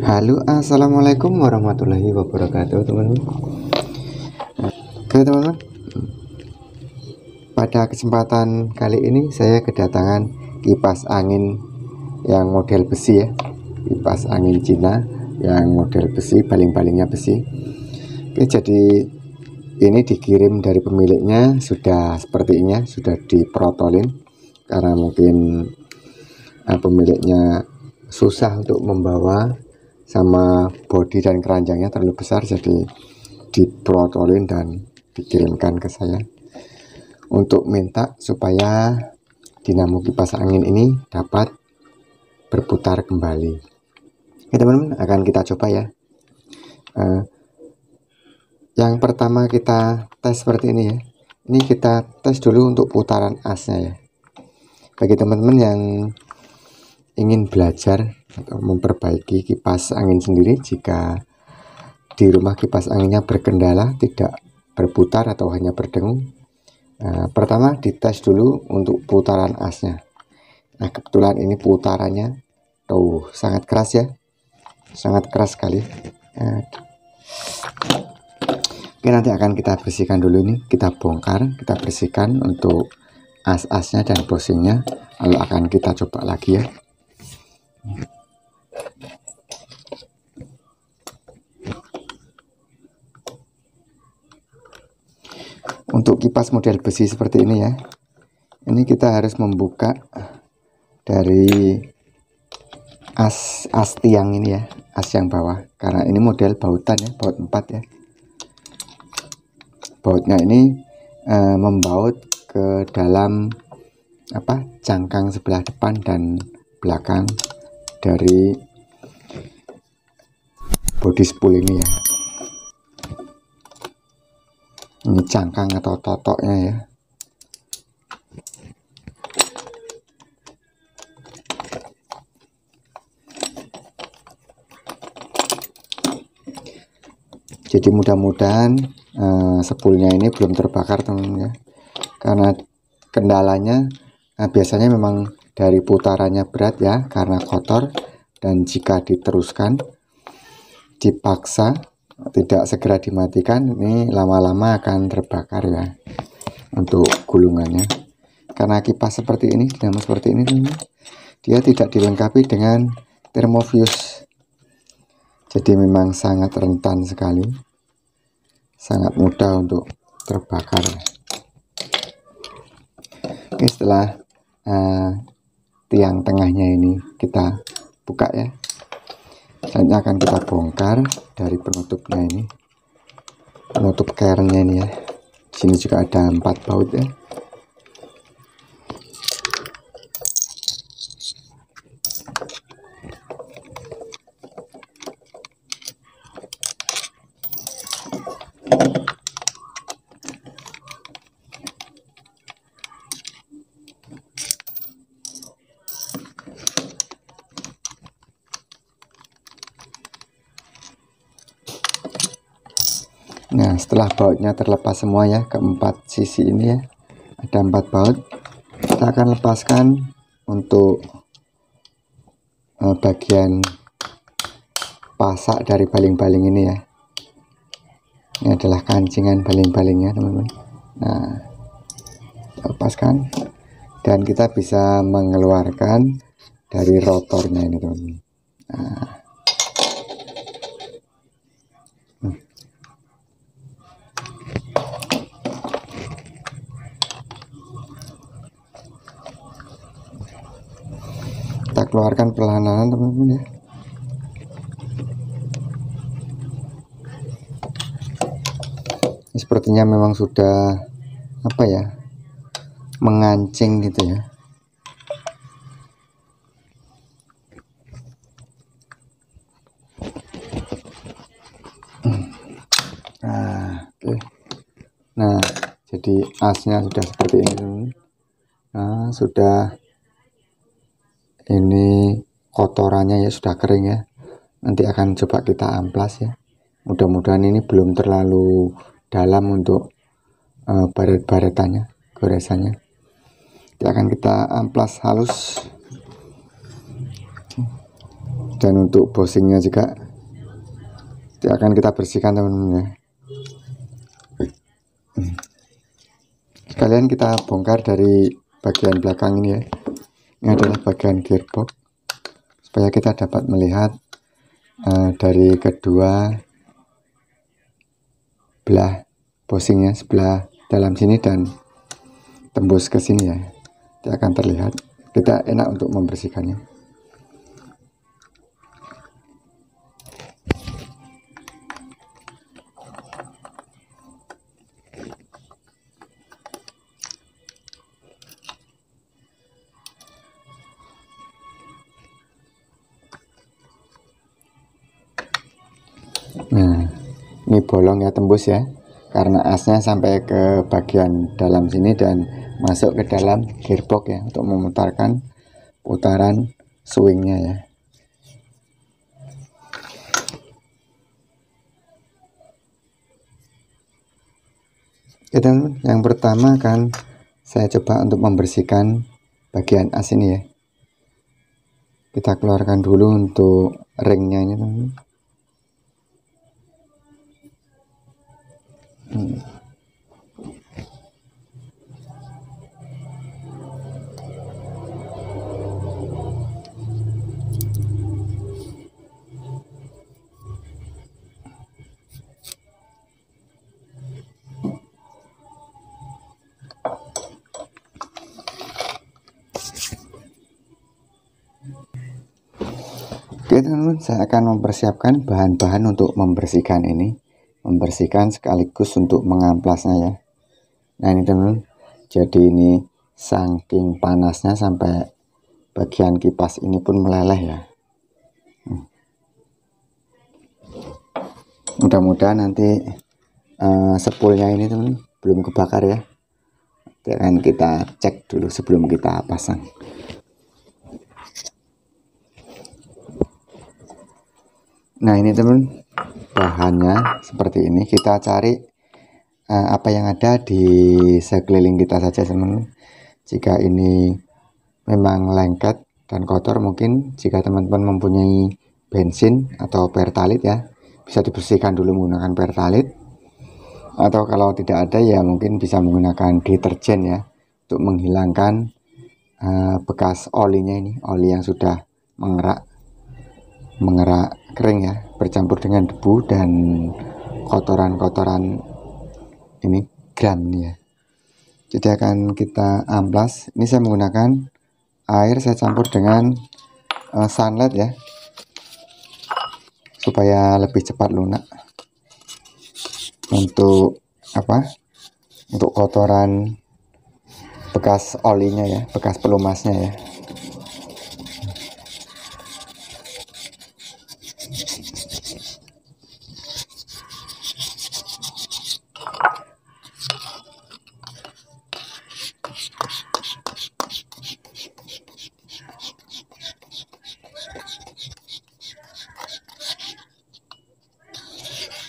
Halo, assalamualaikum warahmatullahi wabarakatuh, teman-teman. Oke, teman-teman. Pada kesempatan kali ini saya kedatangan kipas angin yang model besi ya, kipas angin Cina yang model besi, baling-balingnya besi. Oke, jadi ini dikirim dari pemiliknya, sudah sepertinya sudah diprotolin karena mungkin pemiliknya susah untuk membawa, sama bodi dan keranjangnya terlalu besar, jadi diprotolin dan dikirimkan ke saya untuk minta supaya dinamo kipas angin ini dapat berputar kembali. Oke, teman-teman, akan kita coba ya. Yang pertama kita tes seperti ini ya. Ini kita tes dulu untuk putaran asnya ya. Bagi teman-teman yang ingin belajar atau memperbaiki kipas angin sendiri, jika di rumah kipas anginnya berkendala, tidak berputar atau hanya berdengung, pertama dites dulu untuk putaran asnya. Nah, kebetulan ini putarannya sangat keras ya, sangat keras sekali. Oke, nanti akan kita bersihkan dulu, ini kita bongkar, kita bersihkan untuk as-asnya dan bosingnya, lalu akan kita coba lagi ya. Untuk kipas model besi seperti ini ya, ini kita harus membuka dari as tiang ini ya, as yang bawah, karena ini model bautan ya, baut 4 ya. Bautnya ini membaut ke dalam cangkang sebelah depan dan belakang dari bodi spool ini ya. Ini cangkang atau totoknya ya. Jadi mudah-mudahan spoolnya ini belum terbakar, teman-teman ya, karena kendalanya biasanya memang dari putarannya berat ya, karena kotor, dan jika diteruskan dipaksa tidak segera dimatikan, ini lama-lama akan terbakar ya untuk gulungannya. Karena kipas seperti ini, dinamo seperti ini, teman-teman, dia tidak dilengkapi dengan termofuse, jadi memang sangat rentan sekali, sangat mudah untuk terbakar. Oke, setelah tiang tengahnya ini kita buka ya, selanjutnya akan kita bongkar dari penutupnya ini, penutup kerennya ini ya. Di sini juga ada 4 baut ya. Nah, setelah bautnya terlepas semua ya, keempat sisi ini ya, ada 4 baut, kita akan lepaskan untuk bagian pasak dari baling-baling ini ya. Ini adalah kancingan baling-balingnya, teman-teman. Nah, lepaskan dan kita bisa mengeluarkan dari rotornya ini, teman-teman. Nah, kita keluarkan perlahan-lahan, teman-teman ya. Ini sepertinya memang sudah mengancing gitu ya. Nah, oke. Nah, jadi asnya sudah seperti ini, teman-teman. Nah, sudah, ini kotorannya ya sudah kering ya. Nanti akan coba kita amplas ya. Mudah-mudahan ini belum terlalu dalam untuk baret-baretannya, goresannya. Akan kita amplas halus. Dan untuk bosingnya juga akan kita bersihkan teman-teman ya. Sekalian kita bongkar dari bagian belakang ini ya. Ini adalah bagian gearbox, supaya kita dapat melihat dari kedua belah bosingnya, sebelah dalam sini dan tembus ke sini ya. Dia akan terlihat, kita enak untuk membersihkannya. Nah, ini bolong ya, tembus ya, karena asnya sampai ke bagian dalam sini dan masuk ke dalam gearbox ya, untuk memutarkan putaran swingnya ya. Oke teman, yang pertama kan saya coba untuk membersihkan bagian as ini ya. Kita keluarkan dulu untuk ringnya ini teman. Oke teman-teman, saya akan mempersiapkan bahan-bahan untuk membersihkan ini, membersihkan sekaligus untuk mengamplasnya ya. Nah ini teman-teman, jadi ini saking panasnya sampai bagian kipas ini pun meleleh ya. Mudah-mudahan nanti spoolnya ini teman belum kebakar ya. Dan kita cek dulu sebelum kita pasang. Nah ini teman, bahannya seperti ini. Kita cari apa yang ada di sekeliling kita saja teman. Jika ini memang lengket dan kotor, mungkin jika teman-teman mempunyai bensin atau pertalite ya, bisa dibersihkan dulu menggunakan pertalite. Atau kalau tidak ada ya mungkin bisa menggunakan deterjen ya, untuk menghilangkan bekas olinya ini, oli yang sudah mengerak kering ya, bercampur dengan debu dan kotoran-kotoran ini gram nih ya. Jadi akan kita amplas. Ini saya menggunakan air, saya campur dengan sunlight ya, supaya lebih cepat lunak. Untuk apa? Untuk kotoran bekas olinya ya, bekas pelumasnya ya.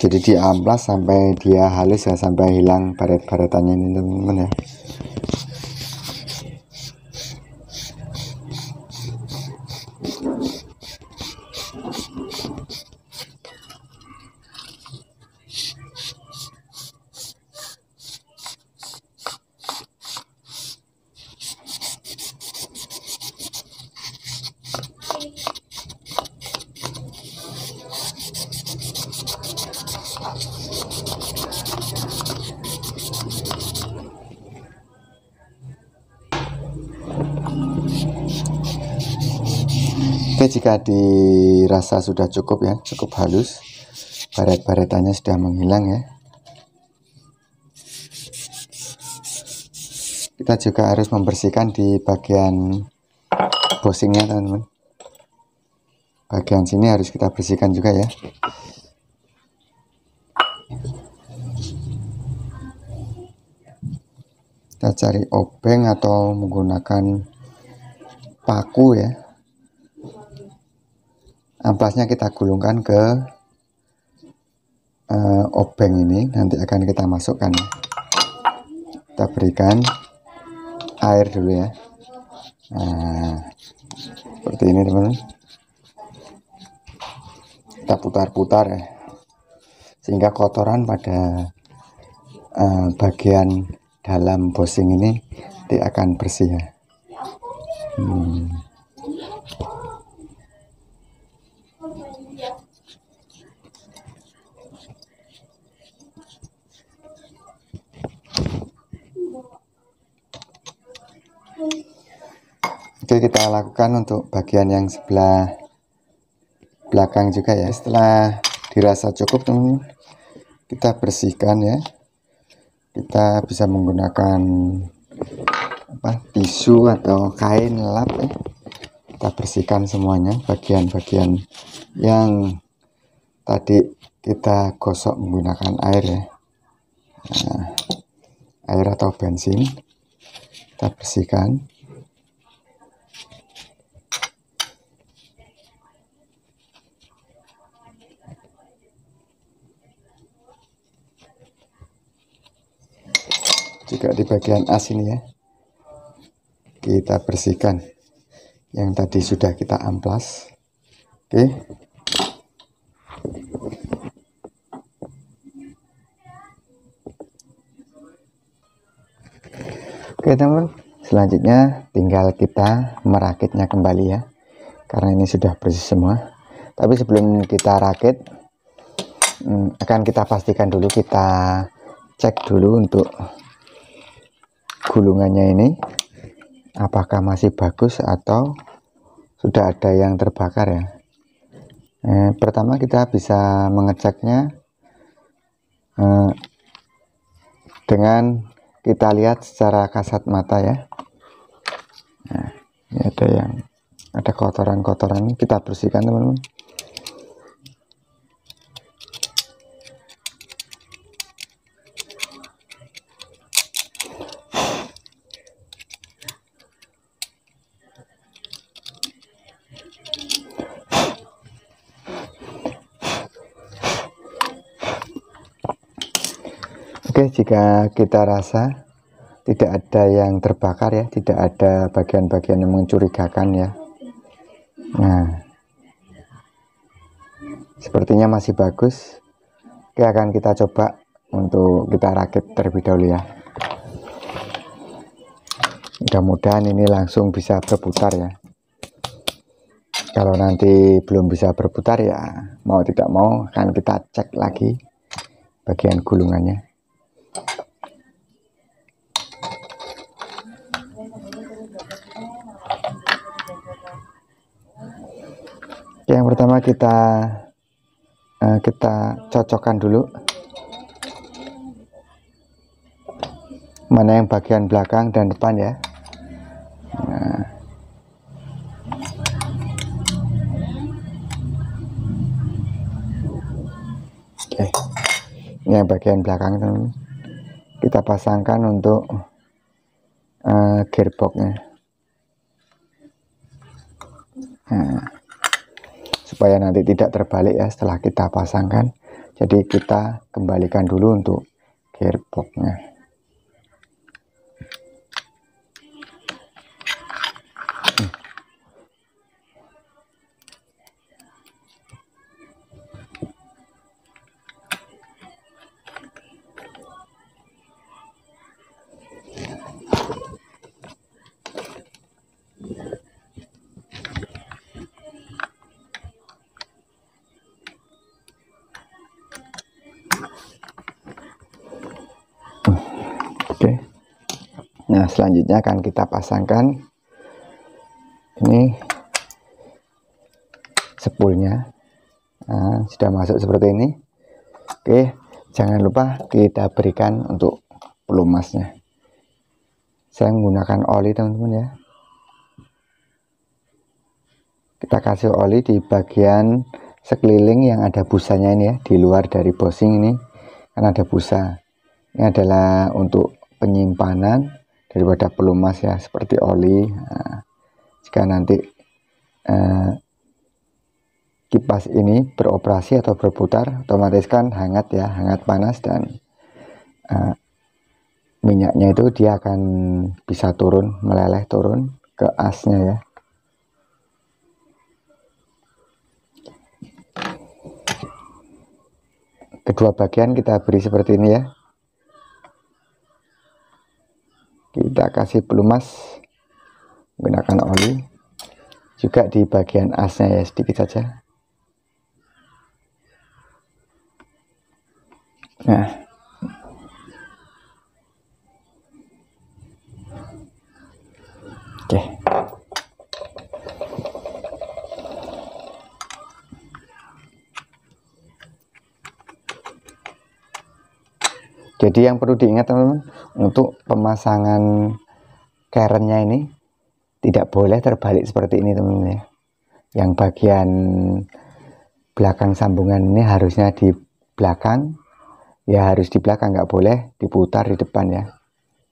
Jadi diamplas sampai dia halus ya, sampai hilang baret-baretannya ini teman-teman ya. Oke, jika dirasa sudah cukup ya, cukup halus, baret-baretannya sudah menghilang ya. Kita juga harus membersihkan di bagian bosingnya teman-teman. Bagian sini harus kita bersihkan juga ya. Kita cari obeng atau menggunakan paku ya. Amplasnya kita gulungkan ke obeng ini, nanti akan kita masukkan. Kita berikan air dulu ya. Nah, seperti ini teman-teman. kita putar-putar ya, sehingga kotoran pada bagian dalam bosing ini dia akan bersih ya. Oke, kita lakukan untuk bagian yang sebelah belakang juga ya. Setelah dirasa cukup teman-teman, kita bersihkan ya. Kita bisa menggunakan tisu atau kain lap ya. Kita bersihkan semuanya, bagian-bagian yang tadi kita gosok menggunakan air ya. Air atau bensin kita bersihkan. Juga di bagian as ini ya, kita bersihkan yang tadi sudah kita amplas. Oke teman, selanjutnya tinggal kita merakitnya kembali ya, karena ini sudah bersih semua. Tapi sebelum kita rakit, akan kita pastikan dulu, kita cek dulu untuk gulungannya ini apakah masih bagus atau sudah ada yang terbakar ya. Pertama kita bisa mengeceknya dengan kita lihat secara kasat mata ya. Nah, ini ada kotoran-kotoran, kita bersihkan teman-teman. Oke, jika kita rasa tidak ada yang terbakar ya, tidak ada bagian-bagian yang mencurigakan ya. Nah, sepertinya masih bagus. Oke, akan kita coba untuk kita rakit terlebih dahulu ya. Mudah-mudahan ini langsung bisa berputar ya. Kalau nanti belum bisa berputar ya, mau tidak mau akan kita cek lagi bagian gulungannya. Yang pertama kita cocokkan dulu mana yang bagian belakang dan depan ya. Nah, oke, ini yang bagian belakang teman-teman. Kita pasangkan untuk gearboxnya. Nah, supaya nanti tidak terbalik ya setelah kita pasangkan. Jadi kita kembalikan dulu untuk gearboxnya. Oke. Nah, selanjutnya akan kita pasangkan ini spoolnya. Nah, sudah masuk seperti ini. Oke, jangan lupa kita berikan untuk pelumasnya. Saya menggunakan oli teman-teman ya. Kita kasih oli di bagian sekeliling yang ada busanya ini ya, di luar dari bosing ini kan ada busa. Ini adalah untuk penyimpanan daripada pelumas ya, seperti oli. Nah, jika nanti kipas ini beroperasi atau berputar, otomatis kan hangat ya, hangat panas, dan minyaknya itu dia akan bisa turun, meleleh turun ke asnya ya. kedua bagian kita beri seperti ini ya. Kita kasih pelumas menggunakan oli, juga di bagian asnya ya, sedikit saja. Nah, oke. Jadi yang perlu diingat teman-teman, untuk pemasangan kerennya ini tidak boleh terbalik seperti ini teman-teman ya. Yang bagian belakang sambungan ini harusnya di belakang, ya harus di belakang, nggak boleh diputar di depan ya.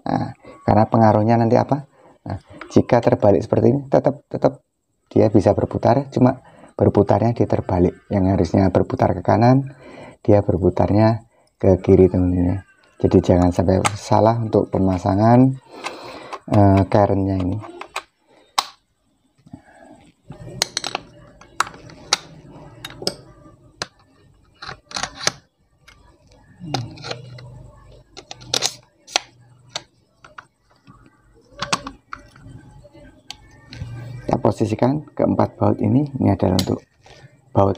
Nah, karena pengaruhnya nanti apa? Nah, jika terbalik seperti ini, tetap dia bisa berputar, cuma berputarnya dia terbalik. Yang harusnya berputar ke kanan, dia berputarnya ke kiri teman-teman ya. Jadi jangan sampai salah untuk pemasangan kerennya ini. Kita posisikan keempat baut ini adalah untuk baut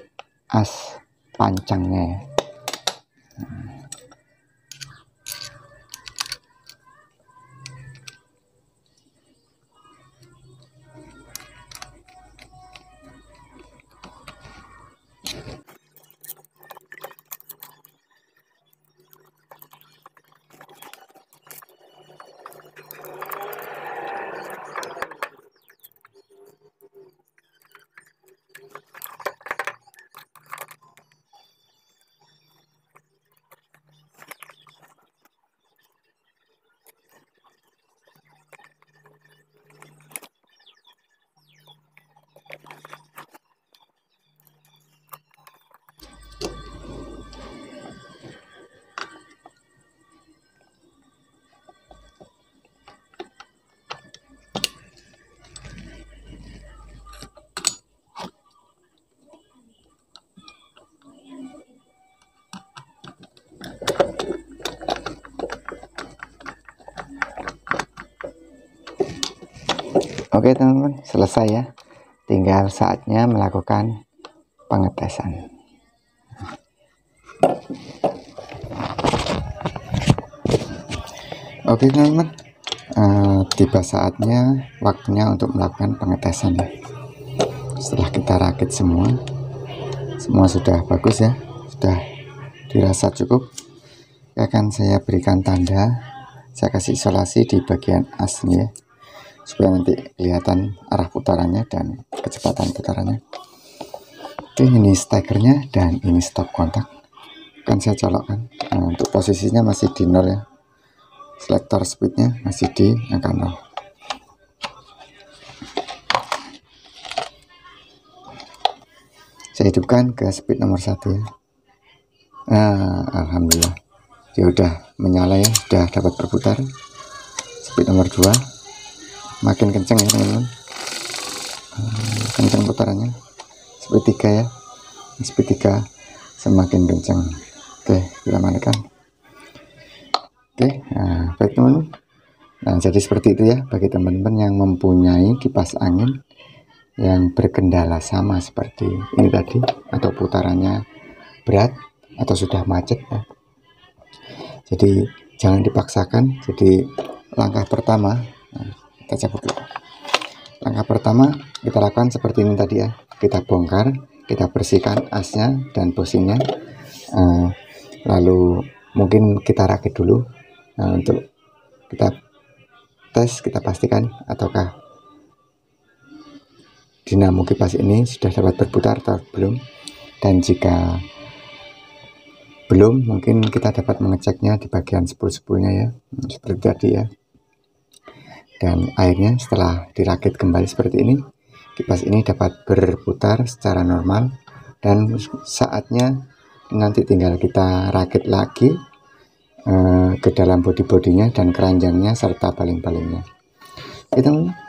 as pancangnya ya. Oke teman-teman, selesai ya. Tinggal saatnya melakukan pengetesan. Oke teman-teman, tiba saatnya, waktunya untuk melakukan pengetesan ya. Setelah kita rakit semua sudah bagus ya, sudah dirasa cukup. Akan saya berikan tanda, saya kasih isolasi di bagian asnya ya, supaya nanti kelihatan arah putarannya dan kecepatan putarannya. Oke, ini stekernya dan ini stop kontak. Kan saya colokkan. Nah, untuk posisinya masih di 0 ya. Selektor speednya masih di angka 0. Saya hidupkan ke speed nomor 1 ya. Nah, alhamdulillah dia udah menyala ya, sudah dapat berputar. Speed nomor 2 makin kencang ya teman-teman, kencang putarannya. Speed 3 ya, speed 3 semakin kencang. Oke, kita matikan. Oke, nah, baik teman-teman. Nah, jadi seperti itu ya bagi teman-teman yang mempunyai kipas angin yang berkendala sama seperti ini tadi, atau putarannya berat atau sudah macet ya. Jadi jangan dipaksakan. Jadi langkah pertama, nah, kita cabut dulu. Langkah pertama kita lakukan seperti ini tadi ya, kita bongkar, kita bersihkan asnya dan bushingnya, lalu mungkin kita rakit dulu. Nah, untuk kita tes, kita pastikan ataukah dinamo kipas ini sudah dapat berputar atau belum, dan jika belum, mungkin kita dapat mengeceknya di bagian spool-spoolnya ya, seperti tadi ya. Dan akhirnya setelah dirakit kembali seperti ini, kipas ini dapat berputar secara normal. Dan saatnya nanti tinggal kita rakit lagi ke dalam bodi-bodinya dan keranjangnya serta baling-balingnya.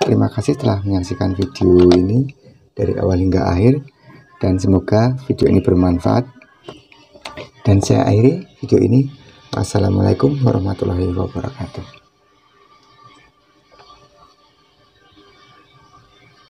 Terima kasih telah menyaksikan video ini dari awal hingga akhir, dan semoga video ini bermanfaat Dan saya akhiri video ini. Wassalamualaikum warahmatullahi wabarakatuh.